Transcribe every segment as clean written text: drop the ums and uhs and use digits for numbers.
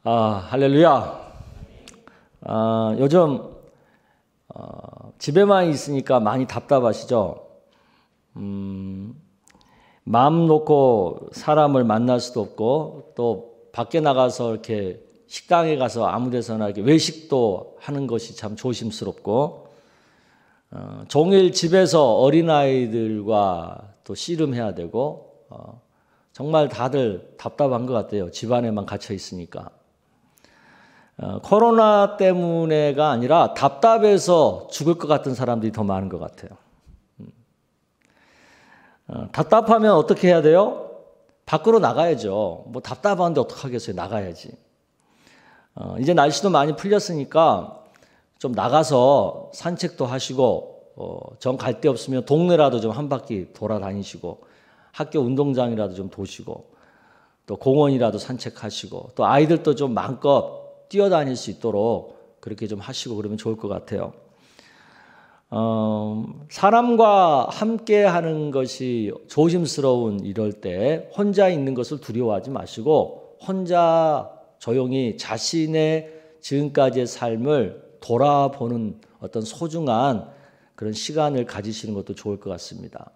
할렐루야. 요즘 집에만 있으니까 많이 답답하시죠? 마음 놓고 사람을 만날 수도 없고 또 밖에 나가서 이렇게 식당에 가서 아무 데서나 이렇게 외식도 하는 것이 참 조심스럽고 종일 집에서 어린아이들과 또 씨름해야 되고 정말 다들 답답한 것 같아요. 집 안에만 갇혀 있으니까. 코로나 때문에가 아니라 답답해서 죽을 것 같은 사람들이 더 많은 것 같아요. 답답하면 어떻게 해야 돼요? 밖으로 나가야죠. 뭐 답답한데 어떡하겠어요? 나가야지. 이제 날씨도 많이 풀렸으니까 좀 나가서 산책도 하시고 정 갈 데 없으면 동네라도 좀 한 바퀴 돌아다니시고 학교 운동장이라도 좀 도시고 또 공원이라도 산책하시고 또 아이들도 좀 마음껏 뛰어다닐 수 있도록 그렇게 좀 하시고 그러면 좋을 것 같아요. 사람과 함께 하는 것이 조심스러운 이럴 때 혼자 있는 것을 두려워하지 마시고 혼자 조용히 자신의 지금까지의 삶을 돌아보는 어떤 소중한 그런 시간을 가지시는 것도 좋을 것 같습니다.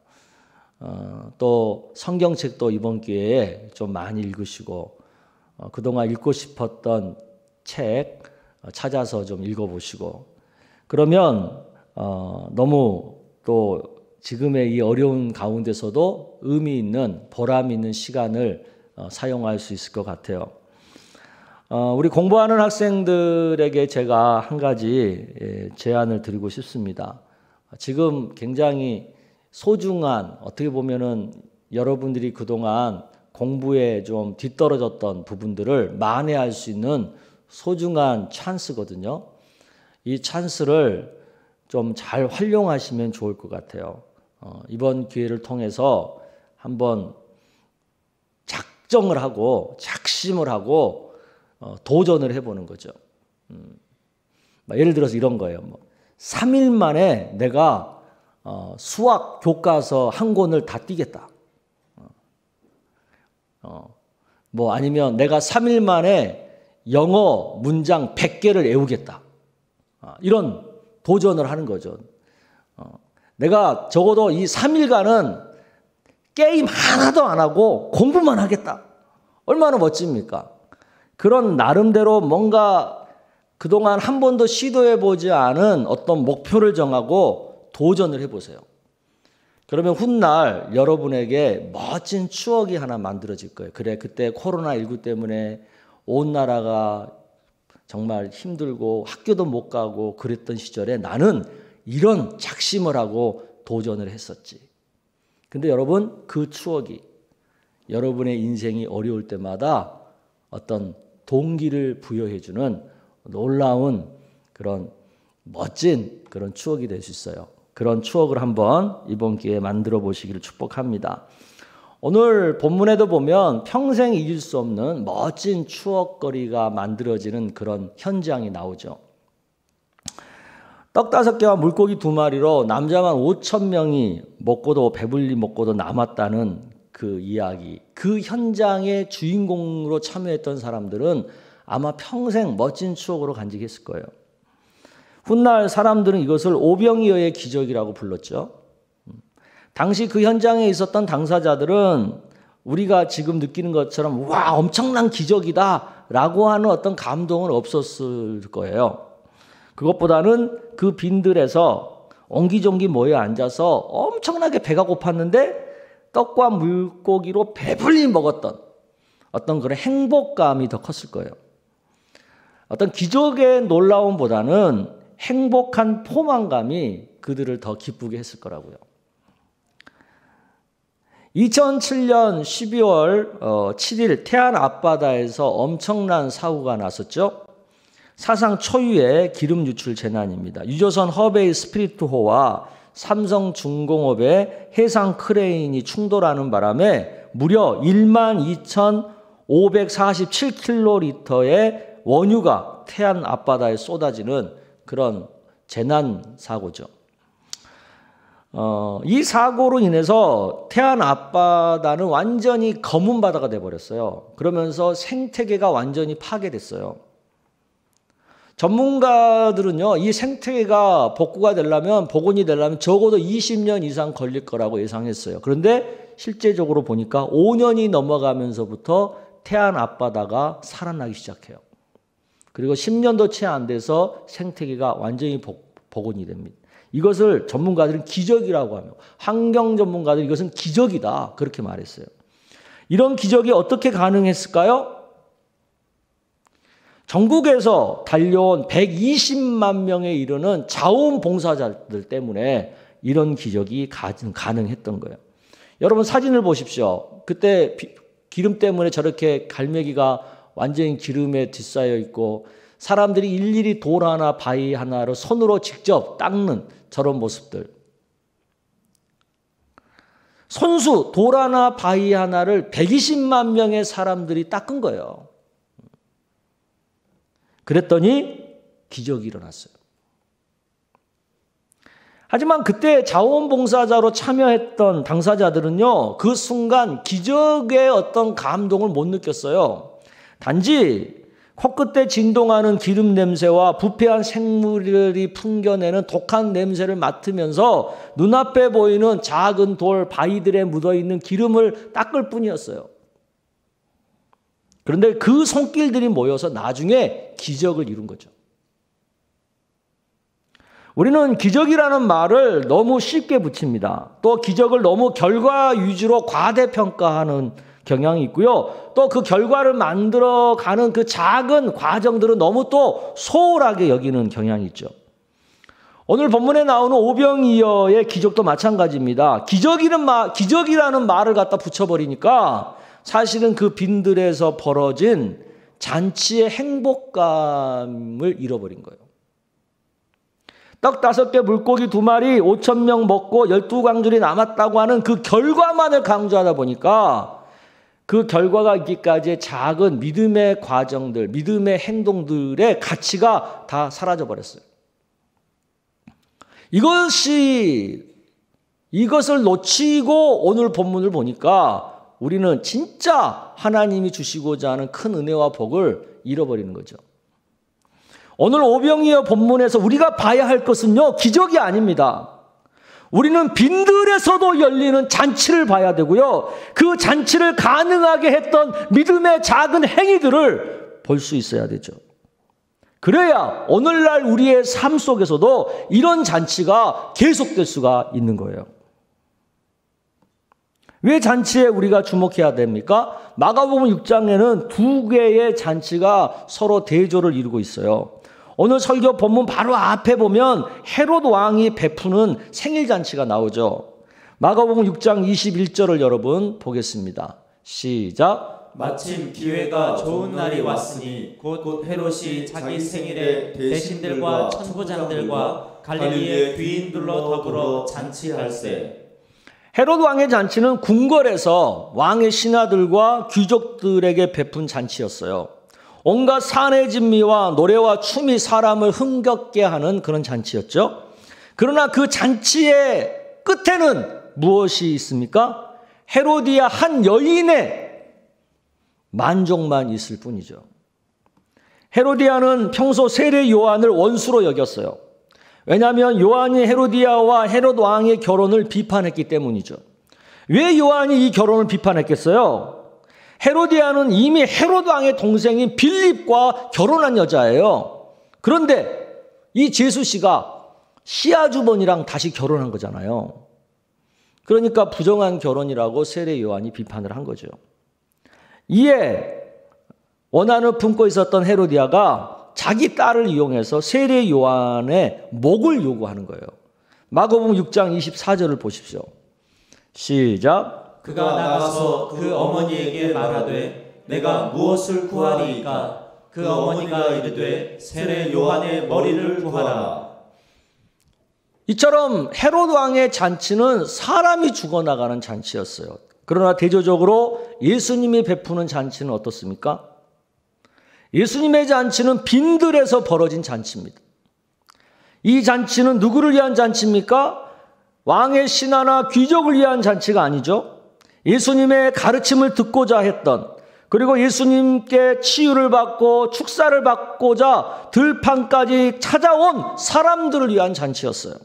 또 성경책도 이번 기회에 좀 많이 읽으시고 그동안 읽고 싶었던 책 찾아서 좀 읽어보시고 그러면 너무 또 지금의 이 어려운 가운데서도 의미 있는 보람 있는 시간을 사용할 수 있을 것 같아요. 우리 공부하는 학생들에게 제가 한 가지 제안을 드리고 싶습니다. 지금 굉장히 소중한 어떻게 보면은 여러분들이 그동안 공부에 좀 뒤떨어졌던 부분들을 만회할 수 있는 소중한 찬스거든요. 이 찬스를 좀 잘 활용하시면 좋을 것 같아요. 이번 기회를 통해서 한번 작정을 하고 작심을 하고 도전을 해보는 거죠. 예를 들어서 이런 거예요. 3일 만에 내가 수학 교과서 한 권을 다 띄겠다. 아니면 내가 3일 만에 영어 문장 100개를 외우겠다. 이런 도전을 하는 거죠. 내가 적어도 이 3일간은 게임 하나도 안 하고 공부만 하겠다. 얼마나 멋집니까? 그런 나름대로 뭔가 그동안 한 번도 시도해보지 않은 어떤 목표를 정하고 도전을 해보세요. 그러면 훗날 여러분에게 멋진 추억이 하나 만들어질 거예요. 그래, 그때 코로나19 때문에 온 나라가 정말 힘들고 학교도 못 가고 그랬던 시절에 나는 이런 작심을 하고 도전을 했었지. 근데 여러분, 그 추억이 여러분의 인생이 어려울 때마다 어떤 동기를 부여해주는 놀라운 그런 멋진 그런 추억이 될 수 있어요. 그런 추억을 한번 이번 기회에 만들어 보시기를 축복합니다. 오늘 본문에도 보면 평생 잊을 수 없는 멋진 추억거리가 만들어지는 그런 현장이 나오죠. 떡 5개와 물고기 2마리로 남자만 5,000명이 먹고도 배불리 먹고도 남았다는 그 이야기, 그 현장의 주인공으로 참여했던 사람들은 아마 평생 멋진 추억으로 간직했을 거예요. 훗날 사람들은 이것을 오병이어의 기적이라고 불렀죠. 당시 그 현장에 있었던 당사자들은 우리가 지금 느끼는 것처럼 와 엄청난 기적이다 라고 하는 어떤 감동은 없었을 거예요. 그것보다는 그 빈들에서 옹기종기 모여 앉아서 엄청나게 배가 고팠는데 떡과 물고기로 배불리 먹었던 어떤 그런 행복감이 더 컸을 거예요. 어떤 기적의 놀라움보다는 행복한 포만감이 그들을 더 기쁘게 했을 거라고요. 2007년 12월 7일 태안 앞바다에서 엄청난 사고가 났었죠. 사상 초유의 기름 유출 재난입니다. 유조선 허베이 스피리트호와 삼성중공업의 해상 크레인이 충돌하는 바람에 무려 12,547km의 원유가 태안 앞바다에 쏟아지는 그런 재난 사고죠. 이 사고로 인해서 태안 앞바다는 완전히 검은 바다가 돼버렸어요. 그러면서 생태계가 완전히 파괴됐어요. 전문가들은요, 이 생태계가 복구가 되려면, 복원이 되려면 적어도 20년 이상 걸릴 거라고 예상했어요. 그런데 실제적으로 보니까 5년이 넘어가면서부터 태안 앞바다가 살아나기 시작해요. 그리고 10년도 채 안 돼서 생태계가 완전히 복원이 됩니다. 이것을 전문가들은 기적이라고 하며, 환경 전문가들은 이것은 기적이다 그렇게 말했어요. 이런 기적이 어떻게 가능했을까요? 전국에서 달려온 120만 명에 이르는 자원봉사자들 때문에 이런 기적이 가능했던 거예요. 여러분 사진을 보십시오. 그때 기름 때문에 저렇게 갈매기가 완전히 기름에 뒤싸여 있고 사람들이 일일이 돌 하나 바위 하나를 손으로 직접 닦는 저런 모습들. 손수 돌 하나 바위 하나를 120만 명의 사람들이 닦은 거예요. 그랬더니 기적이 일어났어요. 하지만 그때 자원봉사자로 참여했던 당사자들은요, 그 순간 기적의 어떤 감동을 못 느꼈어요. 단지 코끝에 진동하는 기름 냄새와 부패한 생물이 풍겨내는 독한 냄새를 맡으면서 눈앞에 보이는 작은 돌, 바위들에 묻어있는 기름을 닦을 뿐이었어요. 그런데 그 손길들이 모여서 나중에 기적을 이룬 거죠. 우리는 기적이라는 말을 너무 쉽게 붙입니다. 또 기적을 너무 결과 위주로 과대평가하는 경향이 있고요. 또 그 결과를 만들어가는 그 작은 과정들은 너무 또 소홀하게 여기는 경향이 있죠. 오늘 본문에 나오는 오병이어의 기적도 마찬가지입니다. 기적이라는 말을 갖다 붙여버리니까 사실은 그 빈들에서 벌어진 잔치의 행복감을 잃어버린 거예요. 떡 5개, 물고기 2마리, 5,000명 먹고 12광줄이 남았다고 하는 그 결과만을 강조하다 보니까 그 결과가 있기까지의 작은 믿음의 과정들, 믿음의 행동들의 가치가 다 사라져 버렸어요. 이것을 놓치고 오늘 본문을 보니까 우리는 진짜 하나님이 주시고자 하는 큰 은혜와 복을 잃어버리는 거죠. 오늘 오병이어 본문에서 우리가 봐야 할 것은요, 기적이 아닙니다. 우리는 빈들에서도 열리는 잔치를 봐야 되고요. 그 잔치를 가능하게 했던 믿음의 작은 행위들을 볼 수 있어야 되죠. 그래야 오늘날 우리의 삶 속에서도 이런 잔치가 계속될 수가 있는 거예요. 왜 잔치에 우리가 주목해야 됩니까? 마가복음 6장에는 2개의 잔치가 서로 대조를 이루고 있어요. 오늘 설교 본문 바로 앞에 보면 헤롯 왕이 베푸는 생일잔치가 나오죠. 마가복음 6장 21절을 여러분 보겠습니다. 시작. 마침 기회가 좋은 날이 왔으니 곧 헤롯이 자기 생일에 대신들과 천부장들과 갈릴리의 귀인들로 더불어 잔치할세. 헤롯 왕의 잔치는 궁궐에서 왕의 신하들과 귀족들에게 베푼 잔치였어요. 온갖 산의 진미와 노래와 춤이 사람을 흥겹게 하는 그런 잔치였죠. 그러나 그 잔치의 끝에는 무엇이 있습니까? 헤로디아 한 여인의 만족만 있을 뿐이죠. 헤로디아는 평소 세례 요한을 원수로 여겼어요. 왜냐하면 요한이 헤로디아와 헤롯 왕의 결혼을 비판했기 때문이죠. 왜 요한이 이 결혼을 비판했겠어요? 헤로디아는 이미 헤롯 왕의 동생인 빌립과 결혼한 여자예요. 그런데 이 제수 씨가 시아주번이랑 다시 결혼한 거잖아요. 그러니까 부정한 결혼이라고 세례 요한이 비판을 한 거죠. 이에 원한을 품고 있었던 헤로디아가 자기 딸을 이용해서 세례 요한의 목을 요구하는 거예요. 마가복음 6장 24절을 보십시오. 시작. 그가 나가서 그 어머니에게 말하되 내가 무엇을 구하리이까? 그 어머니가 이르되 세례 요한의 머리를 구하라. 이처럼 헤롯 왕의 잔치는 사람이 죽어나가는 잔치였어요. 그러나 대조적으로 예수님이 베푸는 잔치는 어떻습니까? 예수님의 잔치는 빈들에서 벌어진 잔치입니다. 이 잔치는 누구를 위한 잔치입니까? 왕의 신하나 귀족을 위한 잔치가 아니죠. 예수님의 가르침을 듣고자 했던, 그리고 예수님께 치유를 받고 축사를 받고자 들판까지 찾아온 사람들을 위한 잔치였어요.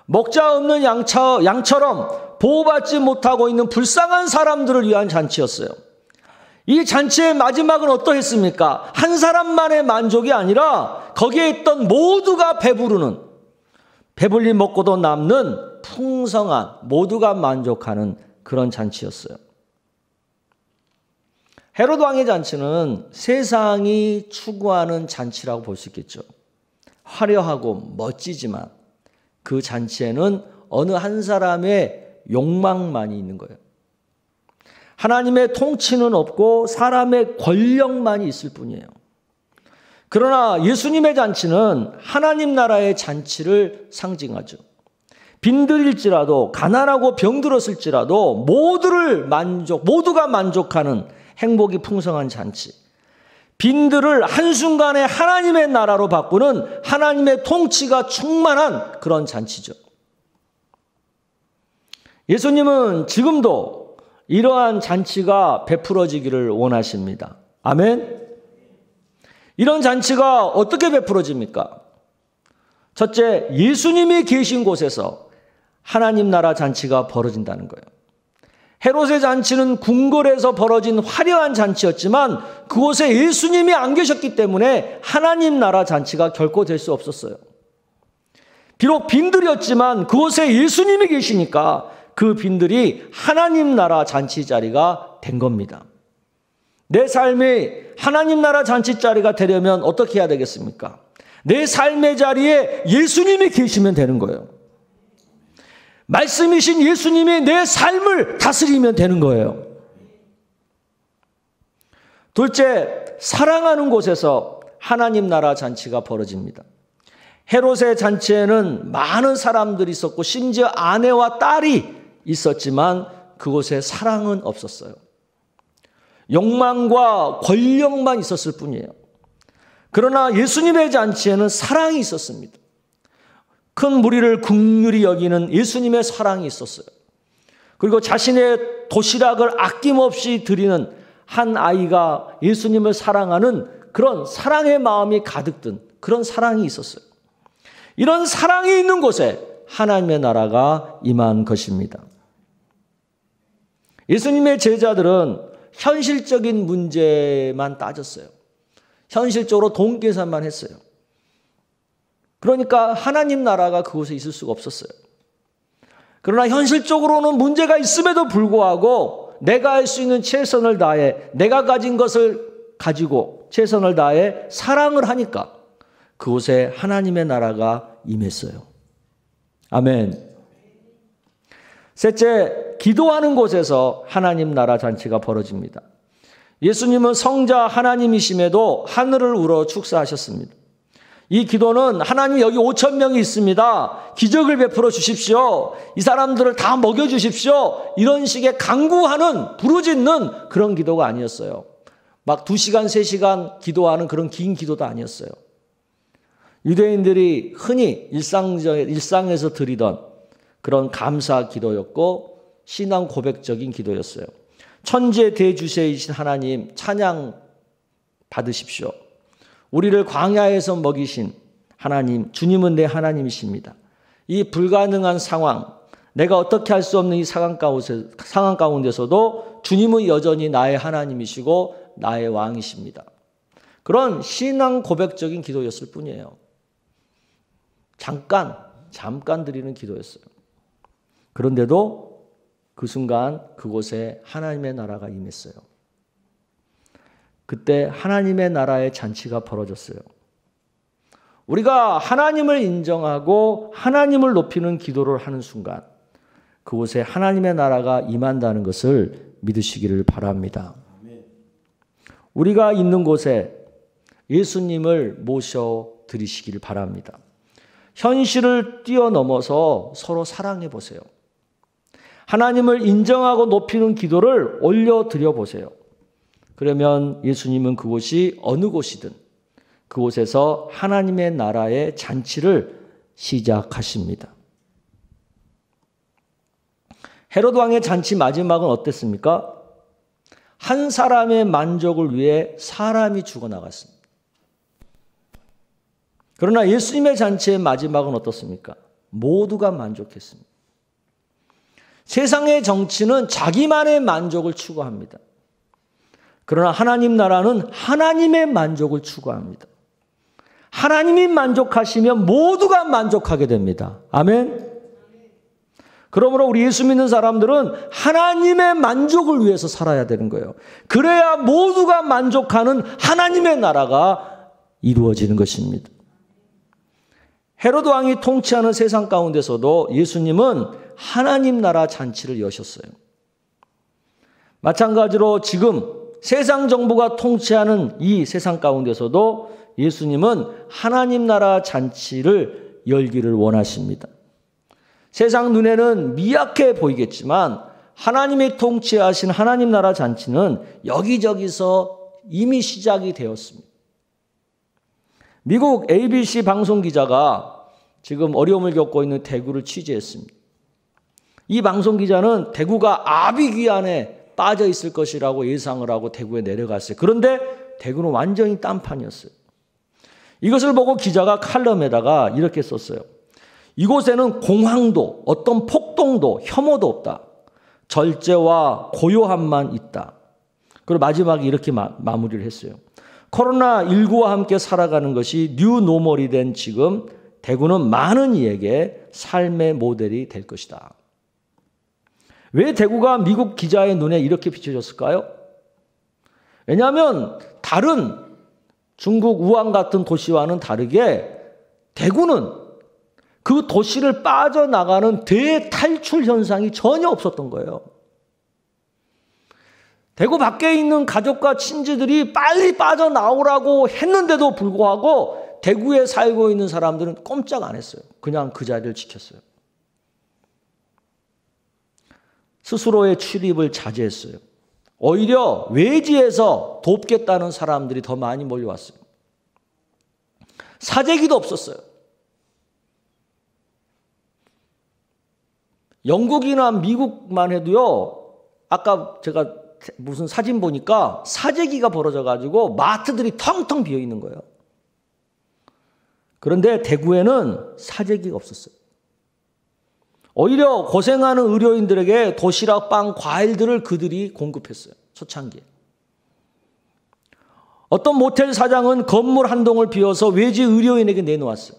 목자 없는 양처럼 보호받지 못하고 있는 불쌍한 사람들을 위한 잔치였어요. 이 잔치의 마지막은 어떠했습니까? 한 사람만의 만족이 아니라 거기에 있던 모두가 배부르는, 배불리 먹고도 남는 풍성한, 모두가 만족하는 그런 잔치였어요. 헤롯 왕의 잔치는 세상이 추구하는 잔치라고 볼 수 있겠죠. 화려하고 멋지지만 그 잔치에는 어느 한 사람의 욕망만이 있는 거예요. 하나님의 통치는 없고 사람의 권력만이 있을 뿐이에요. 그러나 예수님의 잔치는 하나님 나라의 잔치를 상징하죠. 빈들일지라도, 가난하고 병들었을지라도 모두가 만족하는 행복이 풍성한 잔치. 빈들을 한순간에 하나님의 나라로 바꾸는 하나님의 통치가 충만한 그런 잔치죠. 예수님은 지금도 이러한 잔치가 베풀어지기를 원하십니다. 아멘. 이런 잔치가 어떻게 베풀어집니까? 첫째, 예수님이 계신 곳에서 하나님 나라 잔치가 벌어진다는 거예요. 헤롯의 잔치는 궁궐에서 벌어진 화려한 잔치였지만 그곳에 예수님이 안 계셨기 때문에 하나님 나라 잔치가 결코 될 수 없었어요. 비록 빈들이었지만 그곳에 예수님이 계시니까 그 빈들이 하나님 나라 잔치 자리가 된 겁니다. 내 삶이 하나님 나라 잔치 자리가 되려면 어떻게 해야 되겠습니까? 내 삶의 자리에 예수님이 계시면 되는 거예요. 말씀이신 예수님이 내 삶을 다스리면 되는 거예요. 둘째, 사랑하는 곳에서 하나님 나라 잔치가 벌어집니다. 헤롯의 잔치에는 많은 사람들이 있었고 심지어 아내와 딸이 있었지만 그곳에 사랑은 없었어요. 욕망과 권력만 있었을 뿐이에요. 그러나 예수님의 잔치에는 사랑이 있었습니다. 큰 무리를 긍휼히 여기는 예수님의 사랑이 있었어요. 그리고 자신의 도시락을 아낌없이 드리는 한 아이가 예수님을 사랑하는 그런 사랑의 마음이 가득 든 그런 사랑이 있었어요. 이런 사랑이 있는 곳에 하나님의 나라가 임한 것입니다. 예수님의 제자들은 현실적인 문제만 따졌어요. 현실적으로 돈 계산만 했어요. 그러니까 하나님 나라가 그곳에 있을 수가 없었어요. 그러나 현실적으로는 문제가 있음에도 불구하고 내가 할 수 있는 최선을 다해, 내가 가진 것을 가지고 최선을 다해 사랑을 하니까 그곳에 하나님의 나라가 임했어요. 아멘. 셋째, 기도하는 곳에서 하나님 나라 잔치가 벌어집니다. 예수님은 성자 하나님이심에도 하늘을 우러 축사하셨습니다. 이 기도는 하나님 여기 5,000명이 있습니다. 기적을 베풀어 주십시오. 이 사람들을 다 먹여 주십시오. 이런 식의 간구하는, 부르짖는 그런 기도가 아니었어요. 막 2시간, 3시간 기도하는 그런 긴 기도도 아니었어요. 유대인들이 흔히 일상에서 드리던 그런 감사 기도였고 신앙 고백적인 기도였어요. 천지의 대주세이신 하나님 찬양 받으십시오. 우리를 광야에서 먹이신 하나님, 주님은 내 하나님이십니다. 이 불가능한 상황, 내가 어떻게 할 수 없는 이 상황 가운데서도 주님은 여전히 나의 하나님이시고 나의 왕이십니다. 그런 신앙 고백적인 기도였을 뿐이에요. 잠깐 드리는 기도였어요. 그런데도 그 순간 그곳에 하나님의 나라가 임했어요. 그때 하나님의 나라의 잔치가 벌어졌어요. 우리가 하나님을 인정하고 하나님을 높이는 기도를 하는 순간 그곳에 하나님의 나라가 임한다는 것을 믿으시기를 바랍니다. 우리가 있는 곳에 예수님을 모셔드리시기를 바랍니다. 현실을 뛰어넘어서 서로 사랑해 보세요. 하나님을 인정하고 높이는 기도를 올려드려 보세요. 그러면 예수님은 그곳이 어느 곳이든 그곳에서 하나님의 나라의 잔치를 시작하십니다. 헤롯 왕의 잔치 마지막은 어땠습니까? 한 사람의 만족을 위해 사람이 죽어나갔습니다. 그러나 예수님의 잔치의 마지막은 어떻습니까? 모두가 만족했습니다. 세상의 정치는 자기만의 만족을 추구합니다. 그러나 하나님 나라는 하나님의 만족을 추구합니다. 하나님이 만족하시면 모두가 만족하게 됩니다. 아멘. 그러므로 우리 예수 믿는 사람들은 하나님의 만족을 위해서 살아야 되는 거예요. 그래야 모두가 만족하는 하나님의 나라가 이루어지는 것입니다. 헤롯 왕이 통치하는 세상 가운데서도 예수님은 하나님 나라 잔치를 여셨어요. 마찬가지로 지금 세상 정부가 통치하는 이 세상 가운데서도 예수님은 하나님 나라 잔치를 열기를 원하십니다. 세상 눈에는 미약해 보이겠지만 하나님이 통치하신 하나님 나라 잔치는 여기저기서 이미 시작이 되었습니다. 미국 ABC 방송 기자가 지금 어려움을 겪고 있는 대구를 취재했습니다. 이 방송 기자는 대구가 아비규환에 빠져 있을 것이라고 예상을 하고 대구에 내려갔어요. 그런데 대구는 완전히 딴판이었어요. 이것을 보고 기자가 칼럼에다가 이렇게 썼어요. 이곳에는 공황도, 어떤 폭동도, 혐오도 없다. 절제와 고요함만 있다. 그리고 마지막에 이렇게 마무리를 했어요. 코로나19와 함께 살아가는 것이 뉴노멀이 된 지금 대구는 많은 이에게 삶의 모델이 될 것이다. 왜 대구가 미국 기자의 눈에 이렇게 비춰졌을까요? 왜냐하면 다른 중국 우한 같은 도시와는 다르게 대구는 그 도시를 빠져나가는 대탈출 현상이 전혀 없었던 거예요. 대구 밖에 있는 가족과 친지들이 빨리 빠져나오라고 했는데도 불구하고 대구에 살고 있는 사람들은 꼼짝 안 했어요. 그냥 그 자리를 지켰어요. 스스로의 출입을 자제했어요. 오히려 외지에서 돕겠다는 사람들이 더 많이 몰려왔어요. 사재기도 없었어요. 영국이나 미국만 해도요, 아까 제가 무슨 사진 보니까 사재기가 벌어져가지고 마트들이 텅텅 비어 있는 거예요. 그런데 대구에는 사재기가 없었어요. 오히려 고생하는 의료인들에게 도시락, 빵, 과일들을 그들이 공급했어요. 초창기에. 어떤 모텔 사장은 건물 한 동을 비워서 외지 의료인에게 내놓았어요.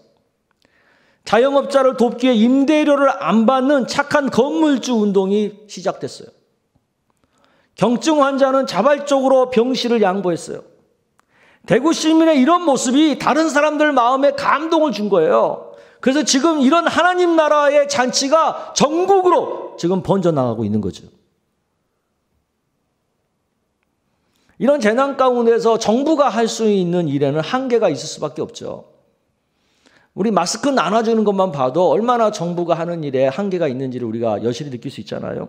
자영업자를 돕기에 임대료를 안 받는 착한 건물주 운동이 시작됐어요. 경증 환자는 자발적으로 병실을 양보했어요. 대구 시민의 이런 모습이 다른 사람들 마음에 감동을 준 거예요. 그래서 지금 이런 하나님 나라의 잔치가 전국으로 지금 번져나가고 있는 거죠. 이런 재난 가운데서 정부가 할 수 있는 일에는 한계가 있을 수밖에 없죠. 우리 마스크 나눠주는 것만 봐도 얼마나 정부가 하는 일에 한계가 있는지를 우리가 여실히 느낄 수 있잖아요.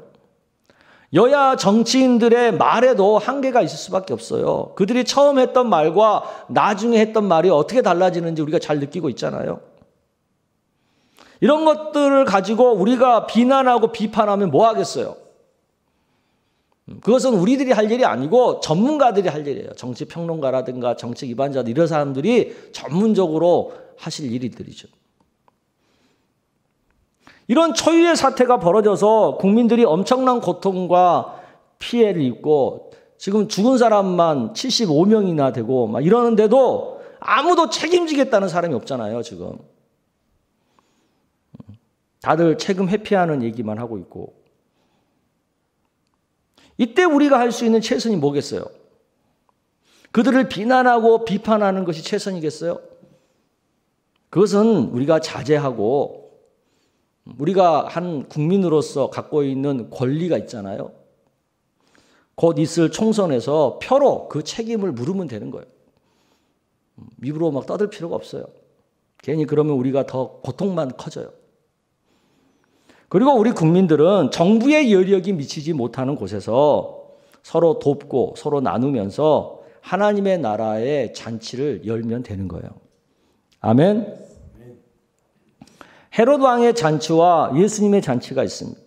여야 정치인들의 말에도 한계가 있을 수밖에 없어요. 그들이 처음 했던 말과 나중에 했던 말이 어떻게 달라지는지 우리가 잘 느끼고 있잖아요. 이런 것들을 가지고 우리가 비난하고 비판하면 뭐 하겠어요? 그것은 우리들이 할 일이 아니고 전문가들이 할 일이에요. 정치평론가라든가 정치 기반자들 이런 사람들이 전문적으로 하실 일들이죠. 이런 초유의 사태가 벌어져서 국민들이 엄청난 고통과 피해를 입고 지금 죽은 사람만 75명이나 되고 막 이러는데도 아무도 책임지겠다는 사람이 없잖아요, 지금. 다들 책임 회피하는 얘기만 하고 있고. 이때 우리가 할 수 있는 최선이 뭐겠어요? 그들을 비난하고 비판하는 것이 최선이겠어요? 그것은 우리가 자제하고 우리가 한 국민으로서 갖고 있는 권리가 있잖아요. 곧 있을 총선에서 표로 그 책임을 물으면 되는 거예요. 입으로 막 떠들 필요가 없어요. 괜히 그러면 우리가 더 고통만 커져요. 그리고 우리 국민들은 정부의 여력이 미치지 못하는 곳에서 서로 돕고 서로 나누면서 하나님의 나라의 잔치를 열면 되는 거예요. 아멘. 헤롯 왕의 잔치와 예수님의 잔치가 있습니다.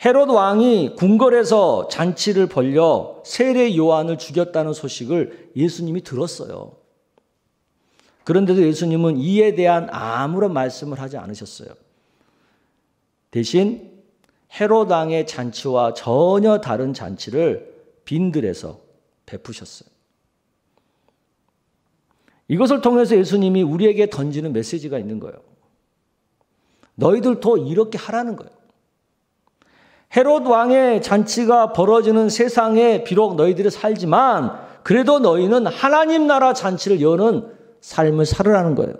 헤롯 왕이 궁궐에서 잔치를 벌여 세례 요한을 죽였다는 소식을 예수님이 들었어요. 그런데도 예수님은 이에 대한 아무런 말씀을 하지 않으셨어요. 대신 헤롯 왕의 잔치와 전혀 다른 잔치를 빈들에서 베푸셨어요. 이것을 통해서 예수님이 우리에게 던지는 메시지가 있는 거예요. 너희들도 이렇게 하라는 거예요. 헤롯 왕의 잔치가 벌어지는 세상에 비록 너희들이 살지만 그래도 너희는 하나님 나라 잔치를 여는 삶을 살으라는 거예요.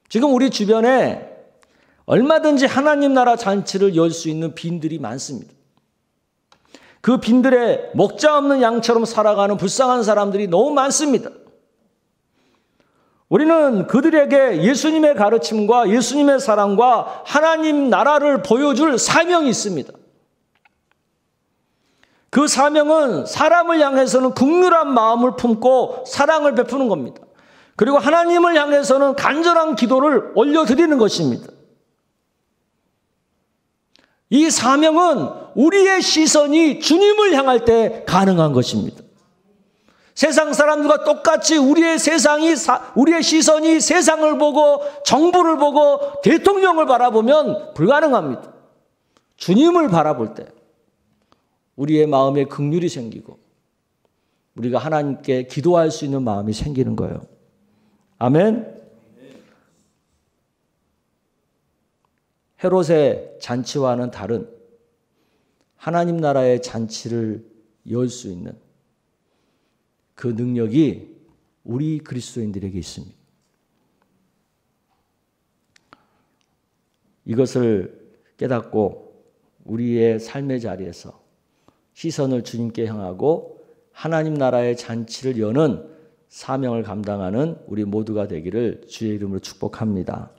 지금 우리 주변에 얼마든지 하나님 나라 잔치를 열 수 있는 빈들이 많습니다. 그 빈들에 먹자 없는 양처럼 살아가는 불쌍한 사람들이 너무 많습니다. 우리는 그들에게 예수님의 가르침과 예수님의 사랑과 하나님 나라를 보여줄 사명이 있습니다. 그 사명은 사람을 향해서는 긍휼한 마음을 품고 사랑을 베푸는 겁니다. 그리고 하나님을 향해서는 간절한 기도를 올려드리는 것입니다. 이 사명은 우리의 시선이 주님을 향할 때 가능한 것입니다. 세상 사람들과 똑같이 우리의 시선이 세상을 보고 정부를 보고 대통령을 바라보면 불가능합니다. 주님을 바라볼 때 우리의 마음에 긍휼이 생기고 우리가 하나님께 기도할 수 있는 마음이 생기는 거예요. 아멘. 헤롯의 잔치와는 다른 하나님 나라의 잔치를 열 수 있는 그 능력이 우리 그리스도인들에게 있습니다. 이것을 깨닫고 우리의 삶의 자리에서 시선을 주님께 향하고 하나님 나라의 잔치를 여는 사명을 감당하는 우리 모두가 되기를 주의 이름으로 축복합니다.